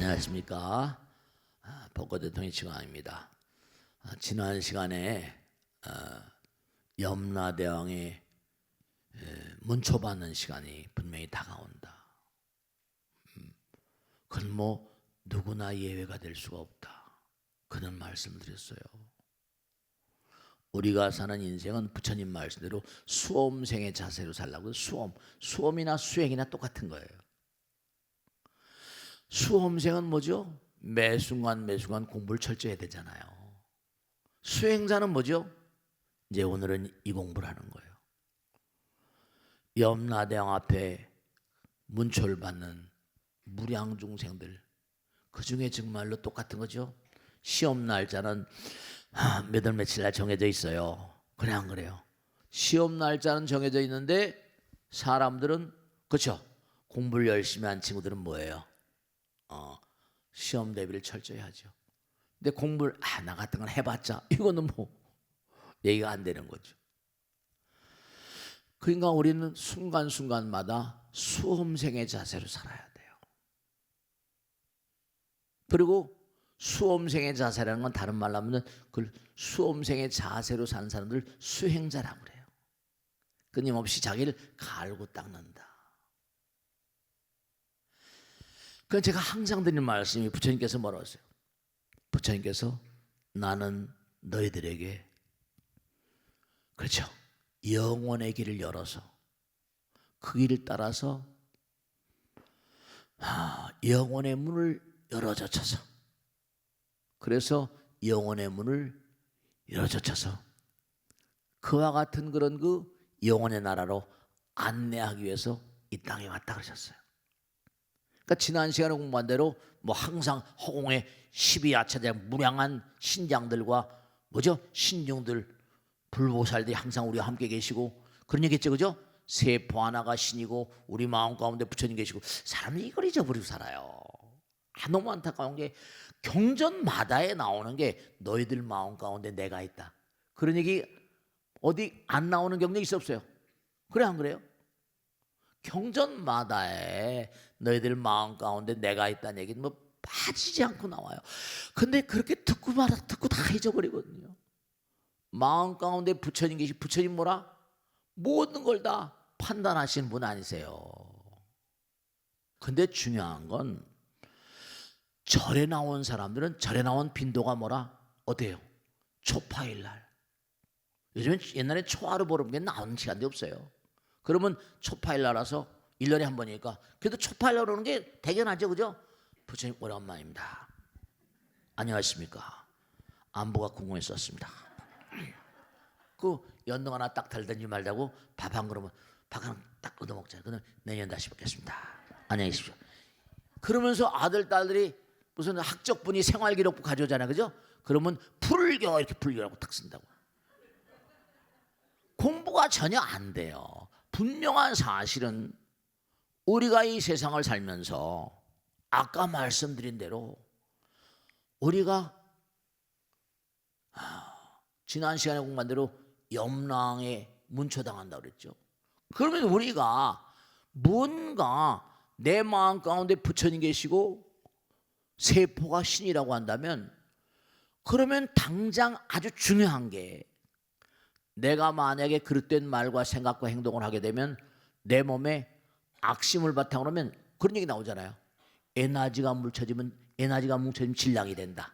안녕하십니까. 복고 대통령 시간입니다. 지난 시간에 염라대왕의 문초받는 시간이 분명히 다가온다. 그건 뭐 누구나 예외가 될 수가 없다. 그런 말씀을 드렸어요. 우리가 사는 인생은 부처님 말씀대로 수험생의 자세로 살라고. 수험이나 수행이나 똑같은 거예요. 수험생은 뭐죠? 매 순간 공부를 철저히 해야 되잖아요. 수행자는 뭐죠? 이제 오늘은 이 공부를 하는 거예요. 염라대왕 앞에 문초를 받는 무량중생들, 그 중에 정말로 똑같은 거죠. 시험 날짜는 몇 월 며칠 날 정해져 있어요. 그래 안 그래요? 시험 날짜는 정해져 있는데 사람들은, 그렇죠, 공부를 열심히 한 친구들은 뭐예요? 시험 대비를 철저히 하죠. 근데 공부를 나 같은 건 해봤자 이거는 뭐 얘기가 안 되는 거죠. 그러니까 우리는 순간순간마다 수험생의 자세로 살아야 돼요. 그리고 수험생의 자세라는 건 다른 말로 하면 그 수험생의 자세로 사는 사람들 수행자라고 그래요. 끊임없이 자기를 갈고 닦는다. 그건 제가 항상 드리는 말씀이, 부처님께서 뭐라고 하세요? 부처님께서 나는 너희들에게, 그렇죠, 영원의 길을 열어서 그 길을 따라서 영원의 문을 열어젖혀서, 그래서 영원의 문을 열어젖혀서 그와 같은 그런 그 영원의 나라로 안내하기 위해서 이 땅에 왔다 그러셨어요. 그러니까 지난 시간에 공부한 대로 뭐 항상 허공에 12야차대 무량한 신장들과 뭐죠? 신중들, 불보살들이 항상 우리와 함께 계시고 그런 얘기했죠, 그죠? 세포 하나가 신이고 우리 마음 가운데 부처님 계시고. 사람이 이걸 잊어버리고 살아요. 너무 안타까운 게 경전마다에 나오는 게 너희들 마음 가운데 내가 있다. 그런 얘기 어디 안 나오는 경전이 있어 없어요? 그래 안 그래요? 경전마다에 너희들 마음 가운데 내가 있다는 얘기는 뭐 빠지지 않고 나와요. 근데 그렇게 듣고 다 잊어버리거든요. 마음 가운데 부처님 계시. 부처님 뭐라? 모든 걸 다 판단하시는 분 아니세요. 근데 중요한 건 절에 나온 사람들은 절에 나온 빈도가 뭐라? 어때요? 초파일날. 요즘엔 옛날에 초하루 보름 게 나오는 시간도 없어요. 그러면 초파일날 와서 1년에 한 번이니까 그래도 초파일날 오는 게 대견하죠, 그죠? 부처님 오랜만입니다. 안녕하십니까? 안부가 궁금했었습니다. 그 연등 하나 딱 달든지 말자고 밥 한 그릇, 밥 하나 딱 얻어먹자. 그럼 내년 다시 뵙겠습니다. 안녕히 계십시오. 그러면서 아들, 딸들이 무슨 학적분이 생활기록부 가져오잖아요, 그죠? 그러면 풀교 이렇게 풀교라고 탁 쓴다고. 공부가 전혀 안 돼요. 분명한 사실은 우리가 이 세상을 살면서 아까 말씀드린 대로 우리가 지난 시간에 공부한 대로 염랑에 문초당한다고 그랬죠. 그러면 우리가 뭔가 내 마음 가운데 부처님 계시고 세포가 신이라고 한다면, 그러면 당장 아주 중요한 게, 내가 만약에 그릇된 말과 생각과 행동을 하게 되면 내 몸에 악심을 바탕으로 하면 그런 얘기 나오잖아요. 에너지가 뭉쳐지면 질량이 된다.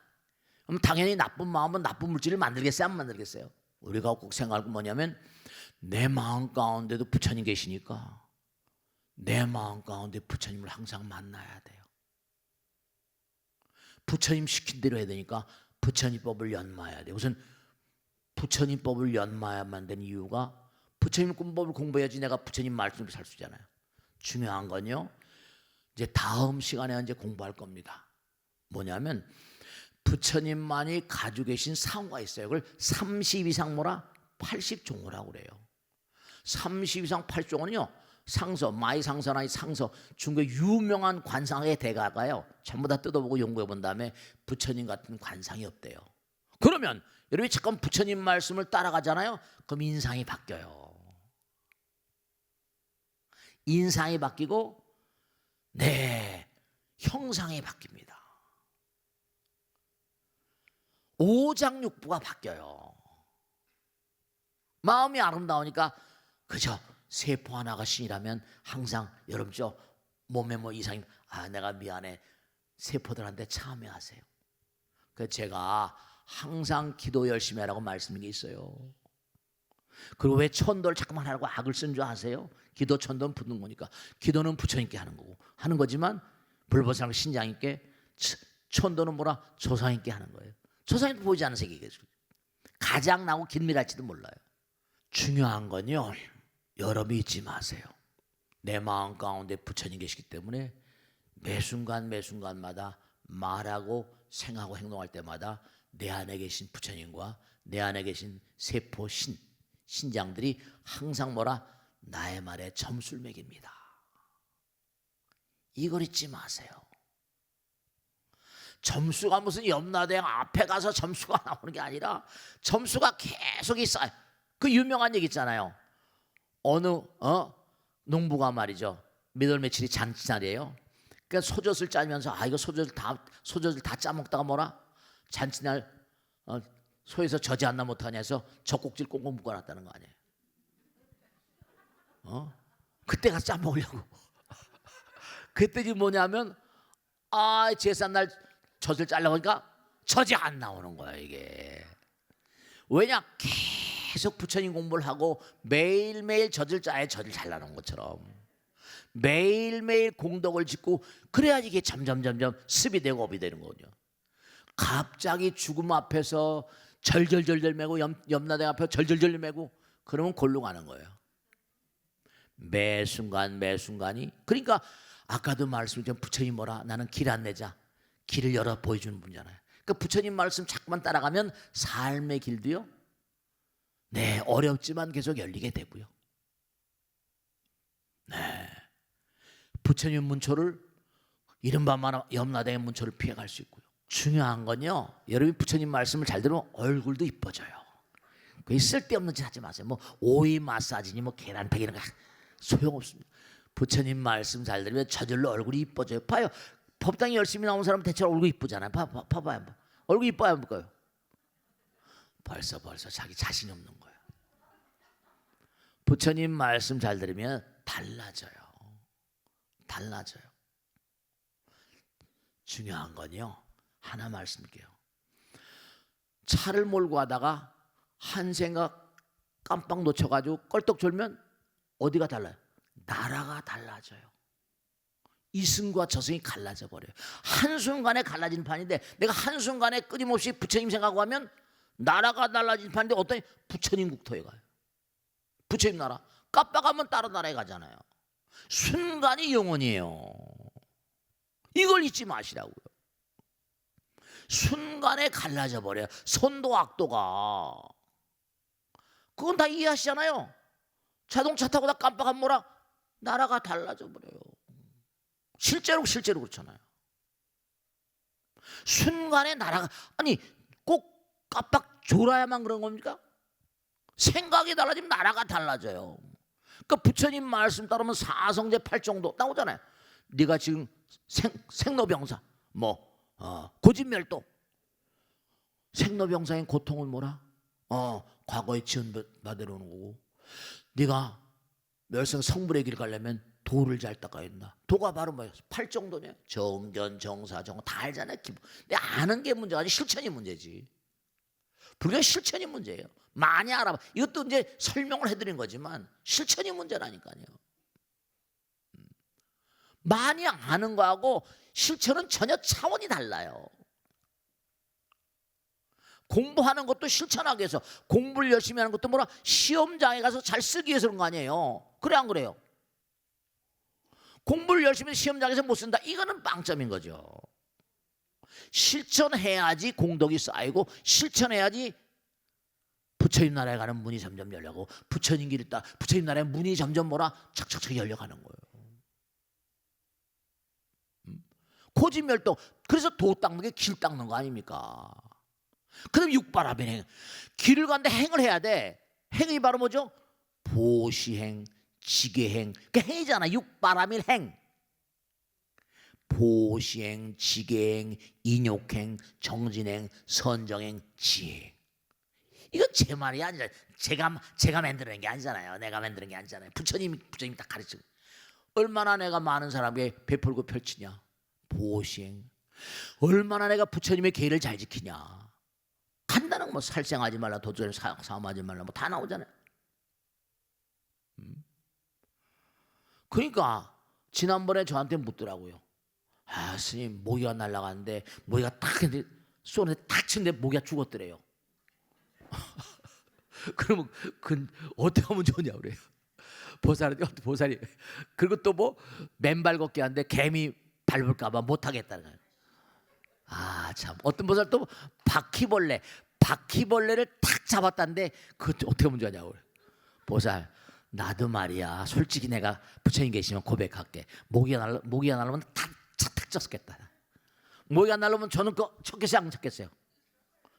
그럼 당연히 나쁜 마음은 나쁜 물질을 만들겠어요, 안 만들겠어요? 우리가 꼭 생각할 건 뭐냐면 내 마음 가운데도 부처님 계시니까 내 마음 가운데 부처님을 항상 만나야 돼요. 부처님 시킨 대로 해야 되니까 부처님 법을 연마해야 돼요. 우선 부처님 법을 연마해야만 되는 이유가, 부처님 법을 공부해야지 내가 부처님 말씀을 살 수 있잖아요. 중요한 건요, 이제 다음 시간에 이제 공부할 겁니다. 뭐냐면 부처님만이 가지고 계신 상호가 있어요. 그걸 30 이상 뭐라? 80종호라고 그래요. 30 이상 80종호는요, 상서, 마이상서나 상서, 중국의 유명한 관상의 대가가요, 전부 다 뜯어보고 연구해 본 다음에 부처님 같은 관상이 없대요. 그러면 여러분이 잠깐 부처님 말씀을 따라가잖아요. 그럼 인상이 바뀌어요. 인상이 바뀌고, 네, 형상이 바뀝니다. 오장육부가 바뀌어요. 마음이 아름다우니까 그저 세포 하나가 신이라면 항상 여러분죠 몸에 뭐 이상이 내가 미안해 세포들한테 참여하세요. 그래서 제가 항상 기도 열심히 하라고 말씀인 게 있어요. 그리고 왜 천도를 자꾸만 하라고 악을 쓴 줄 아세요? 기도 천도는 붙는 거니까. 기도는 부처님께 하는 거고 하는 거지만 불보살랑 신장님께 천도는 뭐라 조상님께 하는 거예요. 조상님도 보이지 않는 세계겠죠. 가장 나고 긴밀할지도 몰라요. 중요한 건요, 여러분이 잊지 마세요. 내 마음 가운데 부처님 계시기 때문에 매 순간 매 순간마다 말하고 생각하고 행동할 때마다 내 안에 계신 부처님과 내 안에 계신 세포 신장들이 항상 뭐라 나의 말에 점수를 매깁니다. 이걸 잊지 마세요. 점수가 무슨 염라대왕 앞에 가서 점수가 나오는 게 아니라 점수가 계속 있어요. 그 유명한 얘기 있잖아요. 어느 농부가 말이죠. 몇월 며칠이 잔치날이에요. 그러니까 소젖을 짜면서 이거 소젖을 다 짜먹다가 뭐라 잔치날 소에서 젖이 안 나면 어떡하냐 해서 젖꼭지를 꽁꽁 묶어놨다는 거 아니에요. 그때 가서 짜먹으려고. 그랬더니 뭐냐면 제삿날 젖을 짜려고 하니까 젖이 안 나오는 거야 이게. 왜냐? 계속 부처님 공부를 하고 매일매일 젖을 짜야 젖을 잘 나는 것처럼 매일매일 공덕을 짓고 그래야지 이게 점점점점 습이 되고 업이 되는 거거든요. 갑자기 죽음 앞에서 절절절절 매고 염라대 앞에 절절절절 매고 그러면 골로 가는 거예요. 매 순간 매 순간이. 그러니까 아까도 말씀드린 부처님 뭐라 나는 길 안내자 길을 열어 보여주는 분이잖아요. 그러니까 부처님 말씀 자꾸만 따라가면 삶의 길도요 어렵지만 계속 열리게 되고요. 부처님 문초를 이른바 염라대의 문초를 피해갈 수 있고요. 중요한 건요, 여러분이 부처님 말씀을 잘 들으면 얼굴도 이뻐져요. 그 쓸데없는 짓 하지 마세요. 뭐 오이 마사지니 뭐 계란팩 이런 거 소용없습니다. 부처님 말씀 잘 들으면 저절로 얼굴이 이뻐져요. 봐요. 법당에 열심히 나온 사람은 대체로 얼굴 이쁘잖아요. 봐봐요. 얼굴 이뻐야 안 볼까요? 벌써 자기 자신이 없는 거예요. 부처님 말씀 잘 들으면 달라져요. 중요한 건요, 하나 말씀드릴게요. 차를 몰고 가다가 한 생각 깜빡 놓쳐가지고 껄떡 졸면 어디가 달라요? 나라가 달라져요. 이승과 저승이 갈라져 버려요. 한순간에 갈라진 판인데 내가 한순간에 끊임없이 부처님 생각하고 하면 나라가 달라진 판인데 어떤 부처님 국토에 가요. 부처님 나라. 깜빡하면 다른 나라에 가잖아요. 순간이 영원이에요. 이걸 잊지 마시라고요. 순간에 갈라져 버려요. 선도 악도가. 그건 다 이해하시잖아요. 자동차 타고 다 깜빡하면 뭐라? 나라가 달라져 버려요. 실제로 그렇잖아요. 순간에 나라가 꼭 깜빡 졸아야만 그런 겁니까? 생각이 달라지면 나라가 달라져요. 그러니까 부처님 말씀 따르면 사성제 8정도 나오잖아요. 네가 지금 생로병사 고진멸도 생로병사의 고통은 뭐라? 과거에 지은바대로 오는 거고 네가 멸성 성불의 길 가려면 도를 잘 닦아야 된다. 도가 바로 뭐예요? 8정도냐? 정견, 정사, 정어 다 알잖아요. 근데 아는 게 문제가 아니라 실천이 문제지. 불교 실천이 문제예요. 많이 알아봐. 이것도 이제 설명을 해드린 거지만 실천이 문제라니까요. 많이 아는 거하고 실천은 전혀 차원이 달라요. 공부하는 것도 실천하기 위해서, 공부를 열심히 하는 것도 뭐라 시험장에 가서 잘 쓰기 위해서 그런 거 아니에요. 그래 안 그래요? 공부를 열심히 해서 시험장에서 못 쓴다, 이거는 빵점인 거죠. 실천해야지 공덕이 쌓이고, 실천해야지 부처님 나라에 가는 문이 점점 열려고, 부처님 길을 따라 부처님 나라의 문이 점점 뭐라 척척척 열려가는 거예요. 고진멸도. 그래서 도 닦는 게 길 닦는 거 아닙니까? 그럼 육바라밀 행, 길을 가는데 행을 해야 돼. 행이 바로 뭐죠? 보시행, 지계행. 그 행이잖아. 육바라밀 행. 보시행, 지계행, 인욕행, 정진행, 선정행, 지행. 이건 제 말이 아니라 제가 만드는 게 아니잖아요. 내가 만드는 게 아니잖아요. 부처님이 딱 가르치고. 얼마나 내가 많은 사람에게 베풀고 펼치냐. 보시행. 얼마나 내가 부처님의 계를 잘 지키냐. 간단한 뭐 살생하지 말라, 도저히 사음하지 말라, 뭐 다 나오잖아요. 그러니까 지난번에 저한테 묻더라고요. 아, 스님 모기가 날아가는데 모기가 딱 쏘는데 딱 치는데 모기가 죽었더래요. 그러면 그 어떻게 하면 좋냐 그래요. 보살이 그리고 또 뭐 맨발 걷기 하는데 개미 밟을까봐 못하겠다는 거예요. 아, 참. 어떤 보살 또 바퀴벌레를 탁 잡았다는데 그거 어떻게 하면 좋냐고 그래요. 보살, 나도 말이야, 솔직히 내가 부처님 계시면 고백할게. 모기가 날라오면 탁 쳤겠다. 모기가 날라오면 저는 그 쳤겠어요, 안 쳤겠어요?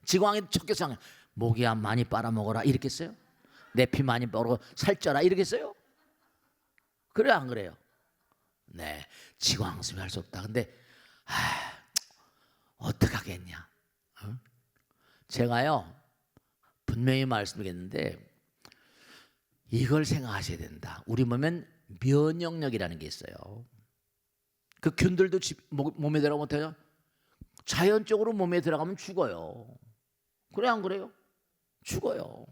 지광이 쳤겠어요? 모기야 많이 빨아먹어라 이랬겠어요? 내 피 많이 빨고 살쪄라 이러겠어요? 그래요, 안 그래요? 네, 지광스미 할 수 없다. 근데 어떡하겠냐? 제가요 분명히 말씀드리겠는데 이걸 생각하셔야 된다. 우리 몸엔 면역력이라는 게 있어요. 그 균들도 몸에 들어가면 어때요? 자연적으로 몸에 들어가면 죽어요. 그래, 안 그래요? 죽어요.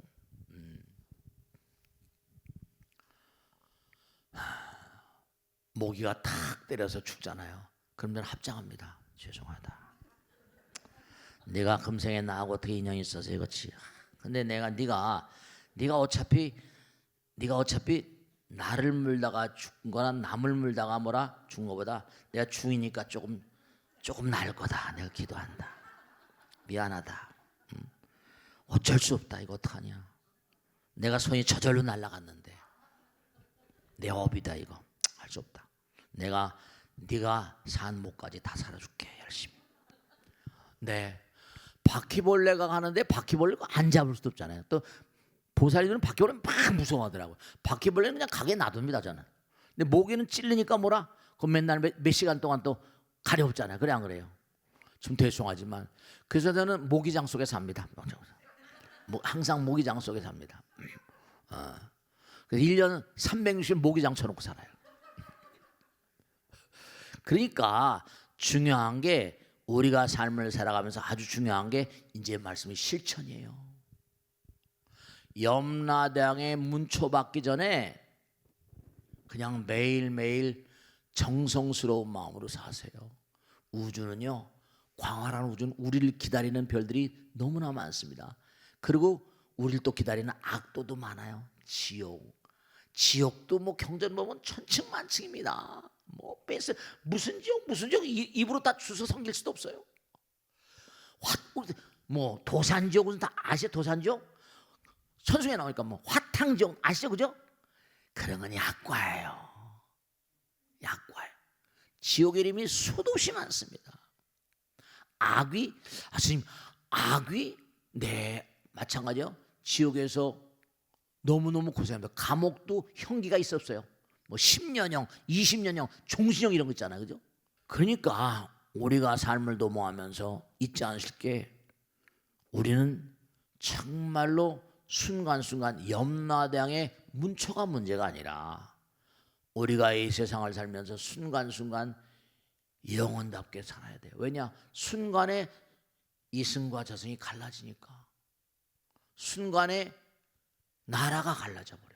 모기가 탁 때려서 죽잖아요. 그럼 저는 합장합니다. 죄송하다. 네가 금생에 나하고 어떻게 인연이 있어서 이거지. 근데 네가 어차피 나를 물다가 죽은 거나 남을 물다가 죽은 거보다 내가 죽이니까 조금 나을 거다. 내가 기도한다. 미안하다. 어쩔 수 없다. 이거 어떡하냐. 내가 손이 저절로 날아갔는데 내 업이다. 이거 할 수 없다. 네가 산 목까지 다 살아줄게. 열심히. 네. 바퀴벌레가 가는데 바퀴벌레가 안 잡을 수도 없잖아요. 또 보살이들은 바퀴벌레 막 무서워하더라고요. 바퀴벌레는 그냥 가게 놔둡니다, 저는. 근데 모기는 찔리니까 그럼 맨날 몇 시간 동안 또 가려웠잖아요. 그래, 안 그래요? 좀 죄송하지만 그래서 저는 모기장 속에 삽니다. 항상 모기장 속에 삽니다. 그래서 1년 360일 모기장 쳐놓고 살아요. 그러니까 중요한 게 우리가 삶을 살아가면서 아주 중요한 게 이제 말씀이 실천이에요. 염라대왕의 문초 받기 전에 그냥 매일매일 정성스러운 마음으로 사세요. 우주는요, 광활한 우주는 우리를 기다리는 별들이 너무나 많습니다. 그리고 우리를 또 기다리는 악도도 많아요. 지옥도 뭐 경전 보면 천층만층입니다. 무슨 지옥 입으로 다 주워 섬길 수도 없어요. 뭐 도산지옥은 다 아시죠? 도산지옥 천승에 나오니까 뭐 화탕지옥 아시죠? 그죠? 그런 건 약과예요. 지옥의 이름이 수도 없이 많습니다. 스님, 네, 마찬가지요. 지옥에서 너무너무 고생합니다. 감옥도 형기가 있었어요. 뭐 10년형, 20년형, 종신형 이런 거 있잖아요. 그죠? 그러니까 우리가 삶을 도모하면서 잊지 않으실 게 우리는 정말로 순간순간 염라대왕의 문초가 문제가 아니라 우리가 이 세상을 살면서 순간순간 영혼답게 살아야 돼요. 왜냐? 순간에 이승과 저승이 갈라지니까. 순간에 나라가 갈라져 버려요.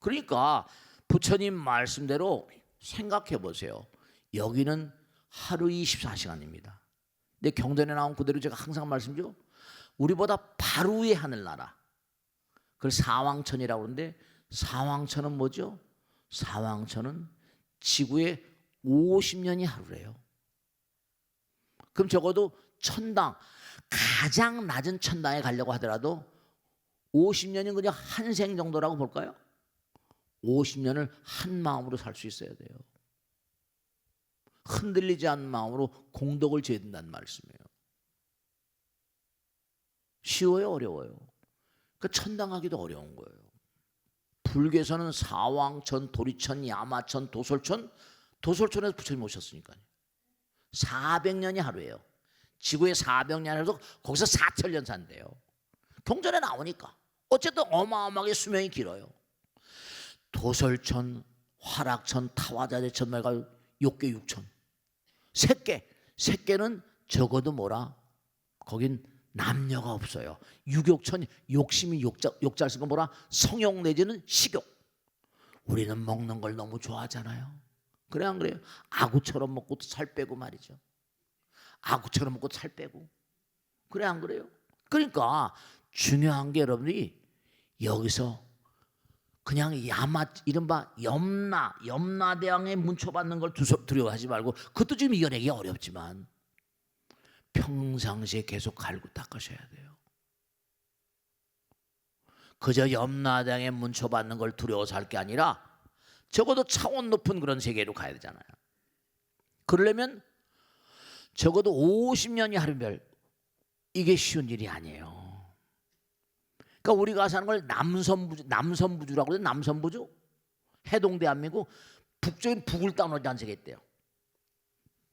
그러니까 부처님 말씀대로 생각해 보세요. 여기는 하루 24시간입니다. 근데 경전에 나온 그대로 제가 항상 말씀드리죠. 우리보다 바로 위에 하늘나라. 그걸 사왕천이라고 그러는데 사왕천은 뭐죠? 사왕천은 지구의 50년이 하루래요. 그럼 적어도 천당, 가장 낮은 천당에 가려고 하더라도 50년이 그냥 한 생 정도라고 볼까요? 50년을 한 마음으로 살 수 있어야 돼요. 흔들리지 않는 마음으로 공덕을 지어야 된다는 말씀이에요. 쉬워요, 어려워요? 그 천당하기도 어려운 거예요. 불교에서는 사왕천, 도리천, 야마천, 도솔천, 도솔촌에서 부처님 오셨으니까요. 400년이 하루예요. 지구에 400년 해서 거기서 4천년 산대요. 경전에 나오니까 어쨌든 어마어마하게 수명이 길어요. 도솔천, 화락천, 타화자재천 말고 6개 6천. 새끼는 적어도 뭐라? 거긴 남녀가 없어요. 육욕천, 욕심이 욕잘 쓰고 뭐라? 성욕 내지는 식욕. 우리는 먹는 걸 너무 좋아하잖아요. 그래 안 그래요? 아구처럼 먹고 살 빼고 말이죠. 아구처럼 먹고 살 빼고. 그래 안 그래요? 그러니까 중요한 게 여러분이 여기서 그냥 이른바 염라대왕의 문초받는 걸 두려워하지 말고, 그것도 지금 이겨내기 어렵지만 평상시에 계속 갈고 닦으셔야 돼요. 그저 염라대왕의 문초받는 걸 두려워서 할 게 아니라 적어도 차원 높은 그런 세계로 가야 되잖아요. 그러려면 적어도 50년이 하루별, 이게 쉬운 일이 아니에요. 그러니까 우리가 사는 걸 남선부주라고 해요. 남선부주. 해동대한민국 북쪽인 북울단어라는 세계가 있대요.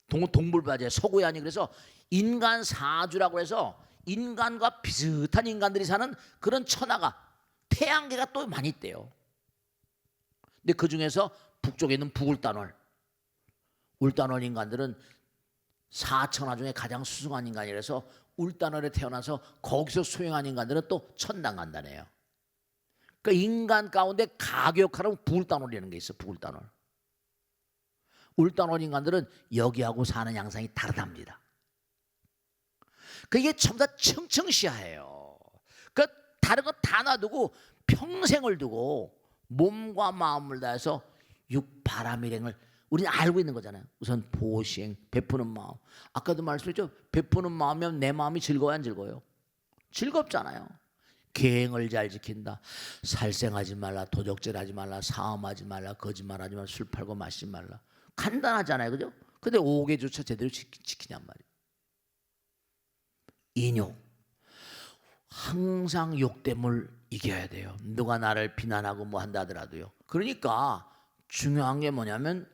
동물바지에 서구해안이. 그래서 인간 사주라고 해서 인간과 비슷한 인간들이 사는 그런 천하가, 태양계가 또 많이 있대요. 근데 그 중에서 북쪽에 있는 북울단월, 울단월 인간들은 4천하 중에 가장 수승한 인간이라서 울단월에 태어나서 거기서 수행한 인간들은 또 천당 간다네요. 그러니까 인간 가운데 가격하라고 북울단월이라는 게 있어. 북울단월. 울단월 인간들은 여기하고 사는 양상이 다르답니다. 그게 전부 다 청청시야예요. 그 다른 거 다 놔두고 평생을 두고 몸과 마음을 다해서 육바라밀행을 우리는 알고 있는 거잖아요. 우선 보시행, 베푸는 마음. 아까도 말씀했죠. 베푸는 마음이면 내 마음이 즐거워야 안 즐거워요? 즐겁잖아요. 계행을 잘 지킨다. 살생하지 말라, 도적질하지 말라, 사음하지 말라, 거짓말하지 말라, 술 팔고 마시지 말라. 간단하잖아요, 그죠? 근데 5개조차 제대로 지키냔 말이에요. 인욕. 항상 욕됨을 이겨야 돼요. 누가 나를 비난하고 뭐 한다 하더라도요. 그러니까 중요한 게 뭐냐면,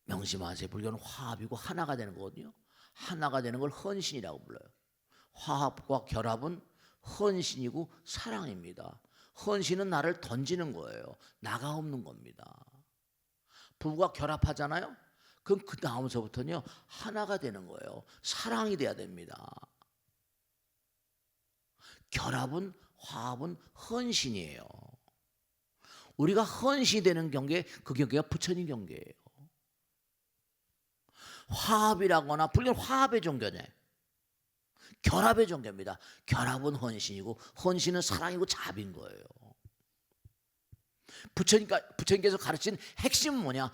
명심하세요. 불교는 화합이고 하나가 되는 거거든요. 하나가 되는 걸 헌신이라고 불러요. 화합과 결합은 헌신이고 사랑입니다. 헌신은 나를 던지는 거예요. 나가 없는 겁니다. 부부가 결합하잖아요. 그럼 그 다음서부터는요, 하나가 되는 거예요. 사랑이 돼야 됩니다. 결합은, 화합은 헌신이에요. 우리가 헌신이 되는 경계, 그 경계가 부처님 경계예요. 화합이라거나, 불교는 화합의 종교네. 결합의 종교입니다. 결합은 헌신이고 헌신은 사랑이고 자비인 거예요. 부처님께서 가르친 핵심은 뭐냐?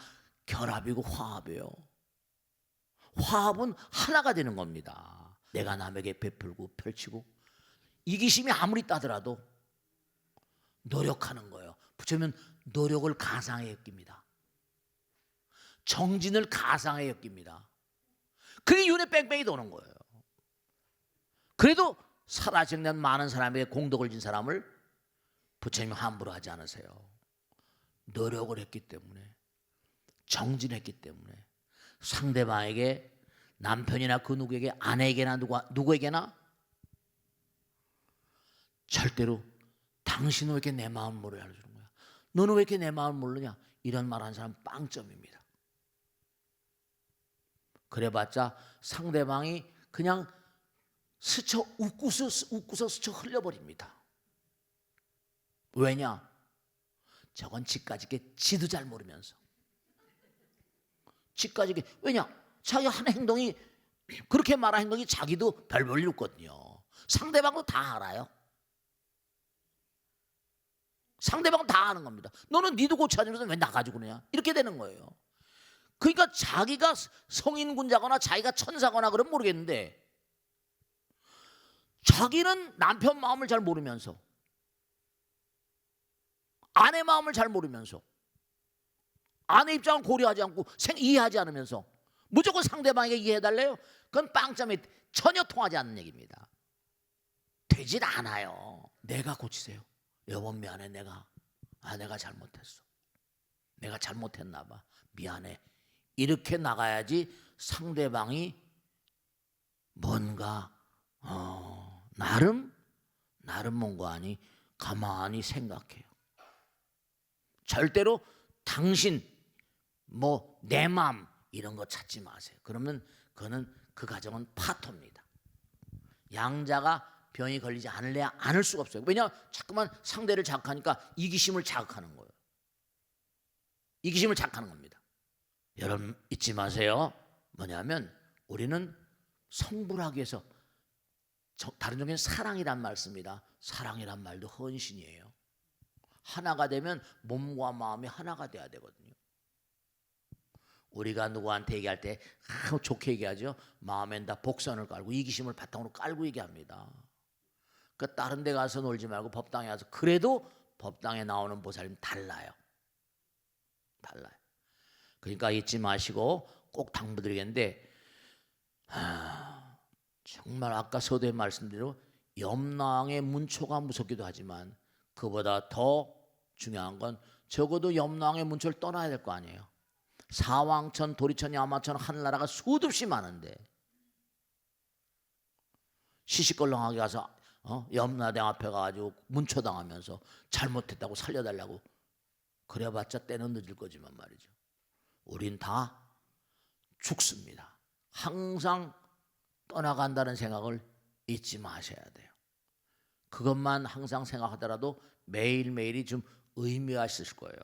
결합이고 화합이에요. 화합은 하나가 되는 겁니다. 내가 남에게 베풀고 펼치고, 이기심이 아무리 따더라도 노력하는 거예요. 부처님은 노력을 가상에 엮입니다. 정진을 가상에 엮입니다. 그게 윤회 뺑뺑이 도는 거예요. 그래도 살아생전 많은 사람에게 공덕을 진 사람을 부처님이 함부로 하지 않으세요. 노력을 했기 때문에, 정진했기 때문에, 상대방에게, 남편이나 그 누구에게, 아내에게나 누구에게나 절대로 당신은 왜 이렇게 내 마음을 모르게 알려주는 거야? 너는 왜 이렇게 내 마음을 모르냐? 이런 말 하는 사람 빵점입니다. 그래봤자 상대방이 그냥 스쳐 웃고서 스쳐 흘려버립니다. 왜냐? 저건 지까지게 지도 잘 모르면서. 지까지게. 왜냐? 자기가 하는 행동이, 그렇게 말하는 행동이 자기도 별 볼 일 없거든요. 상대방도 다 알아요. 상대방은 다 아는 겁니다. 너는 니도 고쳐주면서 왜 나 가지고 그러냐? 이렇게 되는 거예요. 그러니까 자기가 성인군자거나 자기가 천사거나 그러면 모르겠는데, 자기는 남편 마음을 잘 모르면서, 아내 마음을 잘 모르면서, 아내 입장을 고려하지 않고 이해하지 않으면서 무조건 상대방에게 이해해달래요? 그건 빵점이 전혀 통하지 않는 얘기입니다. 되질 않아요. 내가 고치세요. 여보 미안해, 내가 잘못했어. 내가 잘못했나 봐. 미안해. 이렇게 나가야지 상대방이 뭔가 나름 뭔가 아니 가만히 생각해요. 절대로 당신 뭐 내 맘 이런 거 찾지 마세요. 그러면 그거는 그 가정은 파토입니다. 양자가 병이 걸리지 않을 수가 없어요. 왜냐? 자꾸만 상대를 자극하니까 이기심을 자극하는 거예요. 이기심을 자극하는 겁니다. 여러분 잊지 마세요. 뭐냐면 우리는 성불하기 위해서, 다른 종교는 사랑이란 말 씁니다. 사랑이란 말도 헌신이에요. 하나가 되면 몸과 마음이 하나가 돼야 되거든요. 우리가 누구한테 얘기할 때 좋게 얘기하죠. 마음엔다 복선을 깔고 이기심을 바탕으로 깔고 얘기합니다. 그 다른 데 가서 놀지 말고 법당에 가서, 그래도 법당에 나오는 보살님 달라요. 그러니까 잊지 마시고 꼭 당부드리겠는데, 정말 아까 서두에 말씀드린 염라왕의 문초가 무섭기도 하지만 그보다 더 중요한 건 적어도 염라왕의 문초를 떠나야 될 거 아니에요. 사왕천, 도리천, 야마천 하늘나라가 수도 없이 많은데 시시껄렁하게 가서 염라대왕 앞에 가가지고 문초당하면서 잘못했다고 살려달라고 그래봤자 때는 늦을 거지만 말이죠. 우린 다 죽습니다. 항상 떠나간다는 생각을 잊지 마셔야 돼요. 그것만 항상 생각하더라도 매일매일이 좀 의미가 있을 거예요.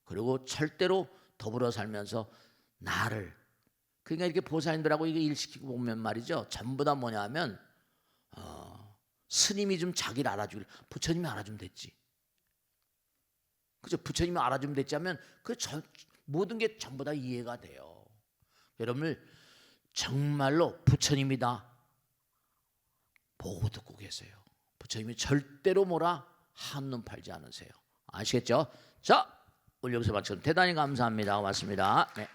그리고 절대로 더불어 살면서 나를, 그러니까 이렇게 보살님들하고 이거 일시키고 보면 말이죠, 전부 다 뭐냐면 스님이 좀 자기를 알아주길, 부처님이 알아주면 됐지. 그죠? 부처님이 알아주면 됐지 하면 모든 게 전부 다 이해가 돼요. 여러분들 정말로 부처님이다 보고 듣고 계세요. 부처님이 절대로 뭐라 한눈 팔지 않으세요. 아시겠죠? 자, 오늘 여기서 마치겠습니다. 대단히 감사합니다. 고맙습니다. 네.